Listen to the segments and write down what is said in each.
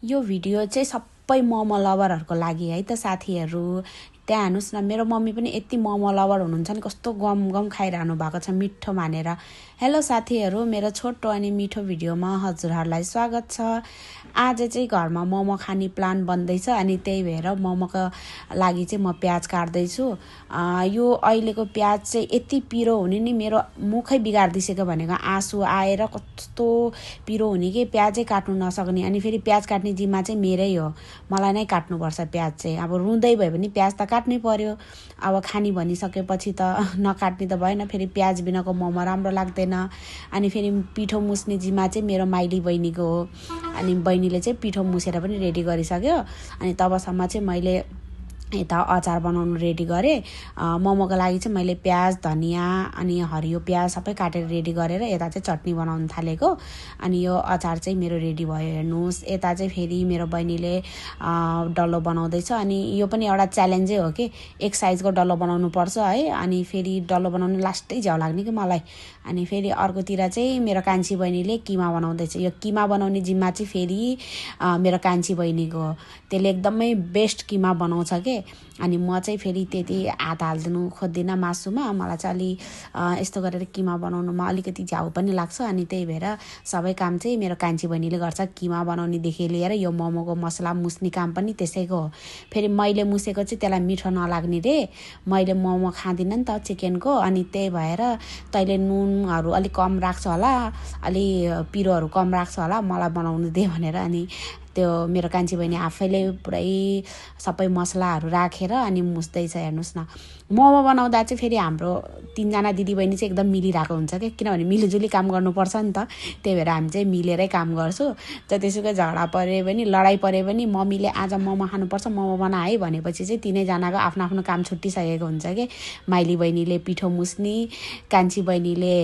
यो भिडियो चाहिँ सबै मोमो लभरहरूको लागि है त साथीहरू। त्यहाँ हेर्नुस् न, मेरो मम्मी पनि यति मोमो लभर हुनुहुन्छ नि, कस्तो गम गम खाइरहनु भएको छ मिठो मानेर। हेलो साथीहरू, मेरो छोटो अनि मिठो भिडियोमा हजुरहरूलाई स्वागत छ। आज चाहिँ घरमा मोमो खाने प्लान बन्दैछ अनि त्यही भएर मोमोको लागि चाहिँ म प्याज काट्दैछु। यो अहिलेको प्याज चाहिँ यति पिरो हुने नि, मेरो मुखै बिगारिदिसक्यो भनेको आँसु आएर कस्तो पिरो हुने कि प्याजै काट्नु नसक्ने। अनि फेरि प्याज काट्ने जिम्मा चाहिँ मेरै हो, मलाई नै काट्नुपर्छ प्याज चाहिँ। अब रुँदै भयो भने प्याज त काट्नै पर्यो, अब खानी भनिसकेपछि त नकाट्ने त भएन। फेरि प्याज बिनाको मोमो राम्रो लाग्दैन। अनि फेरि पिठो मुस्ने जिम्मा चाहिँ मेरो माइली बहिनीको हो। अनि बहिनीले चाहिँ पिठो मुसेर पनि रेडी गरिसक्यो। अनि तबसम्म चाहिँ मैले यता अचार बनाउनु रेडी गरेँ। मोमोको लागि चाहिँ मैले प्याज, धनियाँ अनि हरियो प्याज सबै काटेर रेडी गरेर यता चाहिँ चटनी बनाउनु थालेको। अनि यो अचार चाहिँ मेरो रेडी भयो, हेर्नुहोस्। यता चाहिँ फेरि मेरो बहिनीले डल्लो बनाउँदैछ। अनि यो पनि एउटा च्यालेन्जै हो कि एक साइजको डल्लो बनाउनु पर्छ है। अनि फेरि डल्लो बनाउनु लास्टै झ्याउ लाग्ने कि मलाई। अनि फेरि अर्कोतिर चाहिँ मेरो कान्छी बहिनीले किमा बनाउँदैछ। यो किमा बनाउने जिम्मा चाहिँ फेरि मेरो कान्छी बहिनीको हो। त्यसले एकदमै बेस्ट किमा बनाउँछ के। अनि म चाहिँ फेरि त्यति हात हालिदिनु खोज्दिनँ मासुमा। मलाई चाहिँ अलि यस्तो गरेर किमा बनाउनुमा अलिकति झ्याउ पनि लाग्छ। अनि त्यही भएर सबै काम चाहिँ मेरो कान्छी बहिनीले गर्छ, किमा बनाउनेदेखि लिएर यो मोमोको मसला मुस्ने काम पनि त्यसैको हो। फेरि मैले मुसेको चाहिँ त्यसलाई मिठो नलाग्ने रे, मैले मोमो खाँदिनँ नि त चिकनको। अनि त्यही भएर तैँले नुनहरू अलिक कम राख्छ होला, अलि पिरोहरू कम राख्छ होला, मलाई बनाउनु दे भनेर। अनि त्यो मेरो कान्छी बहिनी आफैले पुरै सबै मसलाहरू राखेर अनि मुस्दैछ, हेर्नुहोस् न। मोमो बनाउँदा चाहिँ फेरि हाम्रो तिनजना दिदीबहिनी चाहिँ एकदम मिलिरहेको हुन्छ क्या, किनभने मिलिजुली काम गर्नुपर्छ नि त। त्यही भएर हामी चाहिँ मिलेरै काम गर्छु। जतिसुकै झगडा परे पनि, लडाइँ परे पनि मम्मीले आज मोमो खानुपर्छ, मोमो बना है भनेपछि चाहिँ तिनैजनाको आफ्नो आफ्नो काम छुट्टिसकेको हुन्छ कि। माइली बहिनीले पिठो मुस्ने, कान्छी बहिनीले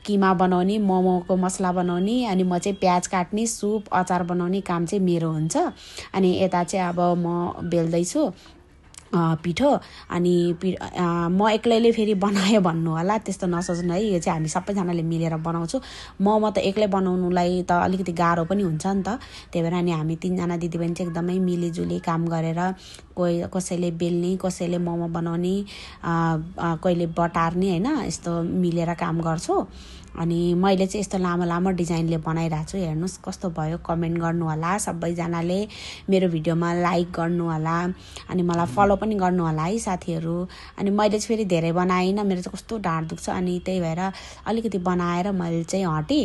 किमा बनाउने, मोमोको मसला बनाउने, अनि म चाहिँ प्याज काट्ने, सुप अचार बनाउने काम चाहिँ मेरो हुन्छ। अनि यता चाहिँ अब म बेल्दैछु पिठो। अनि म एक्लैले फेरि बनायो भन्नु होला, त्यस्तो नसोच्नु है। यो चाहिँ हामी सबैजनाले मिलेर बनाउँछु। मोमो त एक्लै बनाउनुलाई त अलिकति गाह्रो पनि हुन्छ नि त। त्यही भएर अनि हामी तिनजना दिदीबहिनी चाहिँ एकदमै मिलिजुली काम गरेर कसैले बेल्ने, कसैले मोमो बनाउने, कहिले बटार्ने, होइन, यस्तो मिलेर काम गर्छु। अनि मैले चाहिँ यस्तो लामो लामो डिजाइनले बनाइरहेको छु, हेर्नुहोस् कस्तो भयो। कमेन्ट गर्नु होला सबैजनाले, मेरो भिडियोमा लाइक गर्नु होला, अनि मलाई फलो पनि गर्नु होला है साथीहरू। अनि मैले चाहिँ फेरि धेरै बनाइनँ, मेरो चाहिँ कस्तो ढाड दुख्छ। अनि त्यही भएर अलिकति बनाएर मैले चाहिँ हटेँ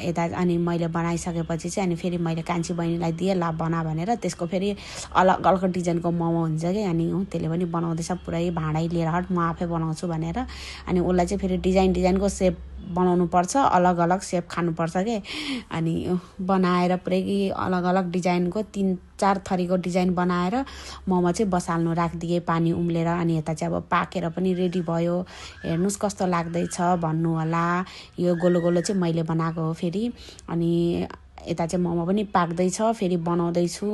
यता। अनि मैले बनाइसकेपछि चाहिँ अनि फेरि मैले कान्छी बहिनीलाई दिएँ, ला बना भनेर। त्यसको फेरि अलग अलग डिजाइनको मोमो हुन्छ कि। अनि त्यसले पनि बनाउँदैछ, पुरै भाँडै लिएर हट म आफै बनाउँछु भनेर। अनि उसलाई चाहिँ फेरि डिजाइनको सेप बनाउनु पर्छ, अलग अलग सेप खानुपर्छ के। अनि बनाएर पुरै अलग अलग डिजाइनको 3-4 थरीको डिजाइन बनाएर मोमो चाहिँ बसाल्नु राखिदिएँ पानी उम्लेर। अनि यता चाहिँ अब पाकेर पनि रेडी भयो, हेर्नुहोस् कस्तो लाग्दैछ भन्नु होला। यो गोलो गोलो चाहिँ मैले बनाएको हो फेरि। अनि यता चाहिँ मोमो पनि पाक्दैछ, फेरि बनाउँदैछु।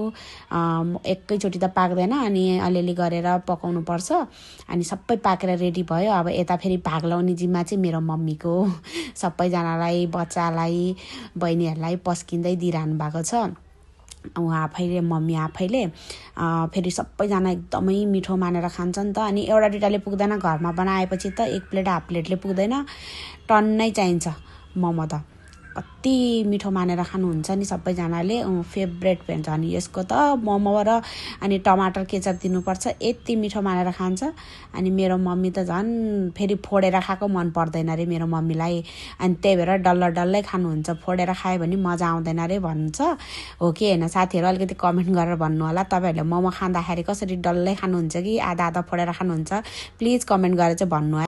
एकैचोटि त पाक्दैन, अनि अलिअलि गरेर पकाउनु पर्छ। अनि सबै पाकेर रेडी भयो। अब यता फेरि भाग लाउने जिम्मा चाहिँ मेरो मम्मीको, सबैजनालाई, बच्चालाई, बहिनीहरूलाई पस्किँदै दिइरहनु भएको छ उहाँ आफैले, मम्मी आफैले। फेरि सबैजना एकदमै मिठो मानेर खान्छ नि त। अनि एउटा दुइटाले पुग्दैन, घरमा बनाएपछि त 1 प्लेट हाफ प्लेटले पुग्दैन, टन्नै चाहिन्छ मोमो त। कति मिठो मानेर खानुहुन्छ नि सबैजनाले, फेभरेट भन्छ। अनि यसको त मोमो र अनि टमाटर केचप दिनुपर्छ, यति मिठो मानेर खान्छ। अनि मेरो मम्मी त झन् फेरि फोडेर खाएको मन पर्दैन रे मेरो मम्मीलाई। अनि त्यही भएर डल्लै खानुहुन्छ, फोडेर खायो भने मजा आउँदैन रे भन्छ। हो कि होइन साथीहरू, अलिकति कमेन्ट गरेर भन्नु होला। तपाईँहरूले मोमो खाँदाखेरि कसरी डल्लै खानुहुन्छ कि आधा आधा फोडेर खानुहुन्छ, प्लिज कमेन्ट गरेर चाहिँ भन्नु है।